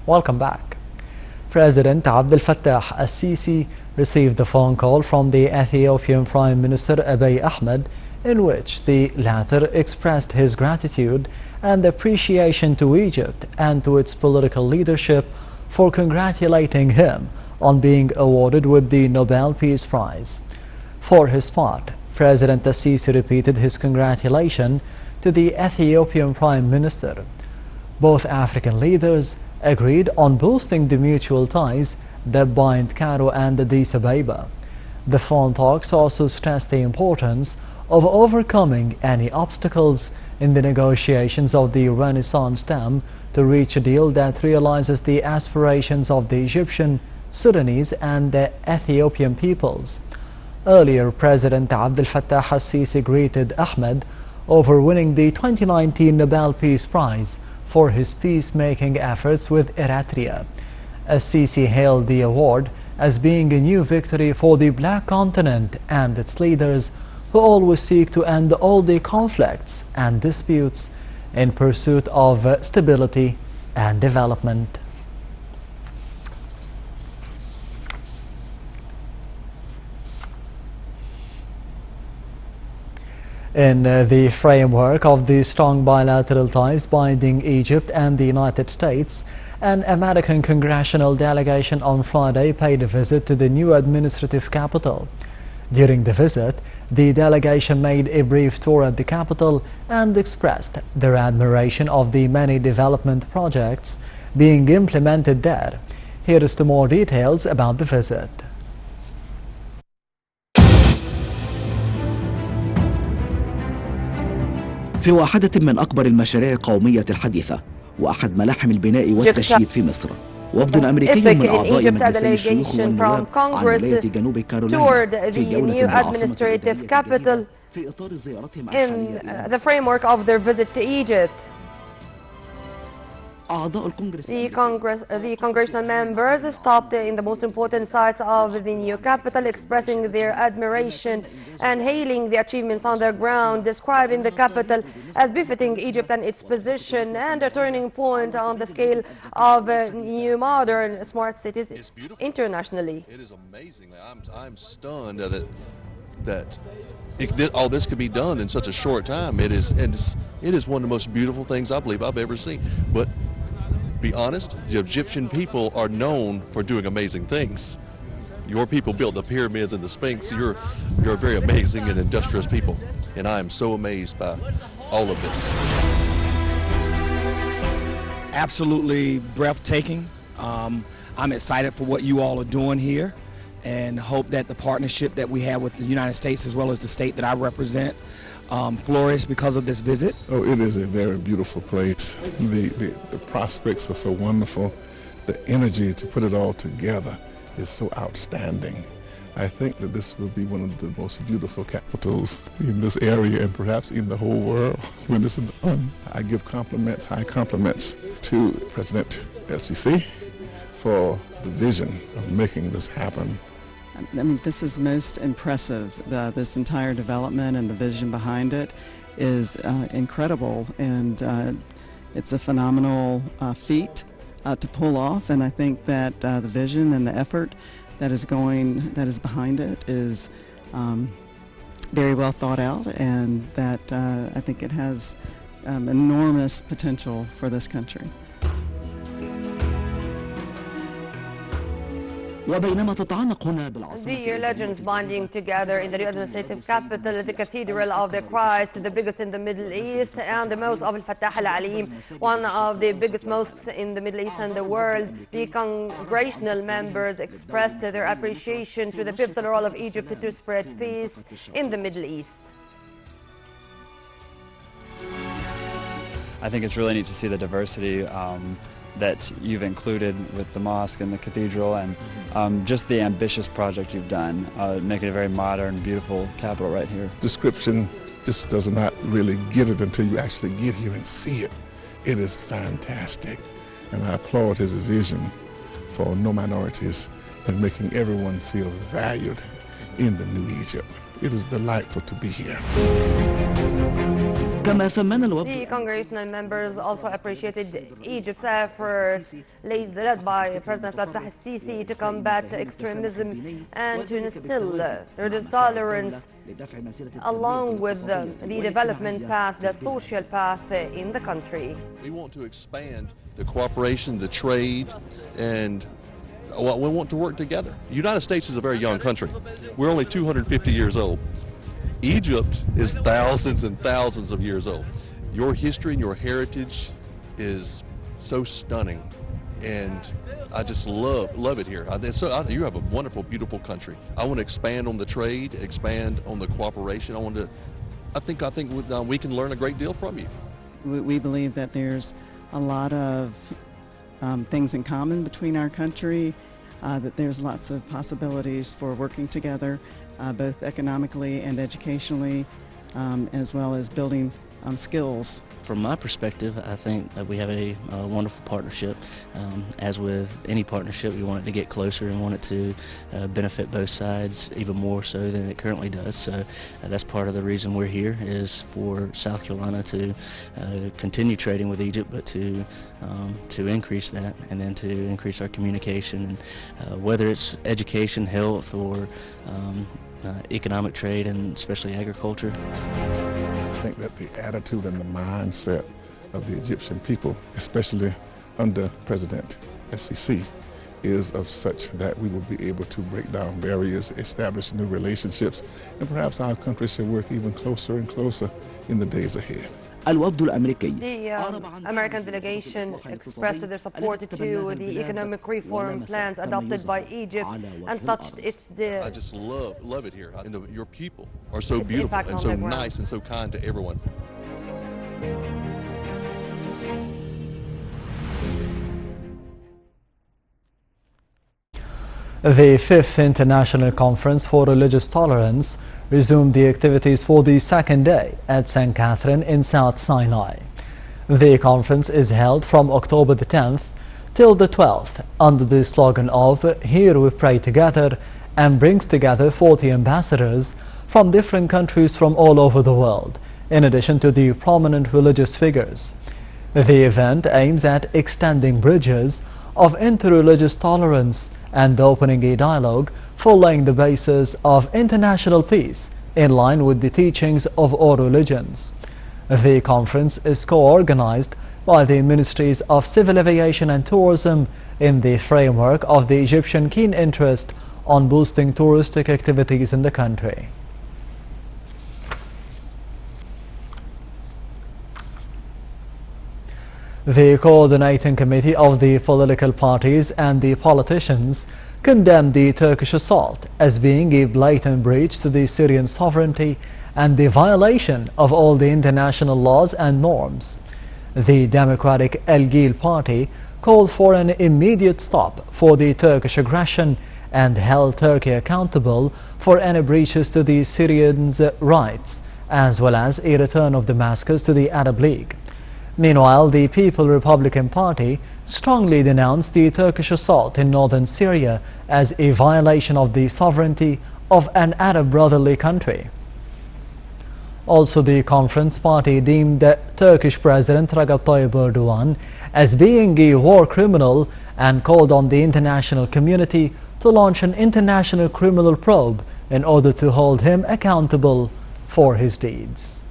Welcome back. President Abdel Fattah al-Sisi received a phone call from the Ethiopian Prime Minister Abiy Ahmed, in which the latter expressed his gratitude and appreciation to Egypt and to its political leadership for congratulating him on being awarded with the Nobel Peace Prize. For his part, President al-Sisi repeated his congratulation to the Ethiopian Prime Minister. Both African leaders agreed on boosting the mutual ties that bind Cairo and Addis Ababa. The phone talks also stressed the importance of overcoming any obstacles in the negotiations of the Renaissance Dam to reach a deal that realizes the aspirations of the Egyptian, Sudanese and the Ethiopian peoples. Earlier, President Abdel Fattah al-Sisi greeted Ahmed over winning the 2019 Nobel Peace Prize for his peacemaking efforts with Eritrea. Al-Sisi hailed the award as being a new victory for the Black continent and its leaders, who always seek to end all the conflicts and disputes in pursuit of stability and development. In the framework of the strong bilateral ties binding Egypt and the United States, an American congressional delegation on Friday paid a visit to the new administrative capital. During the visit, the delegation made a brief tour at the capital and expressed their admiration of the many development projects being implemented there. Here is to more details about the visit. في واحدة من أكبر المشاريع القومية الحديثة وأحد ملاحم البناء والتشييد في مصر، وفد أمريكي من أعضاء مجلس الشيوخ والنواب عن ولاية جنوب كارولاينا في جولة بالعاصمة الإدارية في إطار زيارتهم in the framework of their visit to Egypt. The congressional members stopped in the most important sites of the new capital, expressing their admiration and hailing the achievements on the ground, describing the capital as befitting Egypt and its position and a turning point on the scale of new modern smart cities internationally. It is amazing. I'm stunned that all this could be done in such a short time. It is one of the most beautiful things I believe I've ever seen. But be honest, the Egyptian people are known for doing amazing things. Your people built the pyramids and the Sphinx. You're a very amazing and industrious people, and I am so amazed by all of this. Absolutely breathtaking. I'm excited for what you all are doing here, and hope that the partnership that we have with the United States as well as the state that I represent flourish because of this visit. Oh, it is a very beautiful place. The prospects are so wonderful. The energy to put it all together is so outstanding. I think that this will be one of the most beautiful capitals in this area and perhaps in the whole world when this is done. I give compliments, high compliments to President El-Sisi for the vision of making this happen. I mean, this is most impressive. This entire development and the vision behind it is incredible, and it's a phenomenal feat to pull off. And I think that the vision and the effort that is behind it is very well thought out, and that I think it has enormous potential for this country. The legends binding together in the new administrative capital, the Cathedral of the Christ, the biggest in the Middle East, and the Mosque of Al-Fattah Al-Alim, one of the biggest mosques in the Middle East and the world. The congressional members expressed their appreciation to the pivotal role of Egypt to spread peace in the Middle East. I think it's really neat to see the diversity that you've included with the mosque and the cathedral, and just the ambitious project you've done, making a very modern, beautiful capital right here. Description just does not really get it until you actually get here and see it. It is fantastic, and I applaud his vision for no minorities and making everyone feel valued in the new Egypt. It is delightful to be here. كما ثمن الوفد The congressional members also appreciated Egypt's efforts led by President Fattah al-Sisi to combat extremism and to instill religious tolerance along with the development path, the social path in the country. We want to expand the cooperation, the trade, and we want to work together. The United States is a very young country. We're only 250 years old. Egypt is thousands and thousands of years old. Your history and your heritage is so stunning, and I just love it here. You have a wonderful, beautiful country. I want to expand on the trade, expand on the cooperation. I think we can learn a great deal from you. We believe that there's a lot of things in common between our country, that there's lots of possibilities for working together, both economically and educationally, as well as building skills. From my perspective, I think that we have a wonderful partnership. As with any partnership, we want it to get closer and want it to benefit both sides even more so than it currently does. So that's part of the reason we're here, is for South Carolina to continue trading with Egypt, but to increase that, and then to increase our communication, and whether it's education, health, or economic trade, and especially agriculture. I think that the attitude and the mindset of the Egyptian people, especially under President al-Sisi, is of such that we will be able to break down barriers, establish new relationships, and perhaps our country should work even closer and closer in the days ahead. الوفد الأمريكي. The American delegation expressed their support to the economic reform plans adopted by Egypt and touched its... I just love it here. And your people are so beautiful and so nice and so kind to everyone. The 5th International Conference for Religious Tolerance resumed the activities for the second day at St. Catherine in South Sinai. The conference is held from October the 10th till the 12th under the slogan of "Here we pray together," and brings together 40 ambassadors from different countries from all over the world, in addition to the prominent religious figures. The event aims at extending bridges of interreligious tolerance and opening a dialogue for laying the basis of international peace in line with the teachings of all religions. The conference is co-organized by the Ministries of Civil Aviation and Tourism in the framework of the Egyptian keen interest on boosting touristic activities in the country. The coordinating committee of the political parties and the politicians condemned the Turkish assault as being a blatant breach to the Syrian sovereignty and the violation of all the international laws and norms. The Democratic El Gil party called for an immediate stop for the Turkish aggression and held Turkey accountable for any breaches to the Syrians' rights, as well as a return of Damascus to the Arab League. Meanwhile, the People Republican Party strongly denounced the Turkish assault in northern Syria as a violation of the sovereignty of an Arab brotherly country. Also, the Conference Party deemed the Turkish President Recep Tayyip Erdogan as being a war criminal and called on the international community to launch an international criminal probe in order to hold him accountable for his deeds.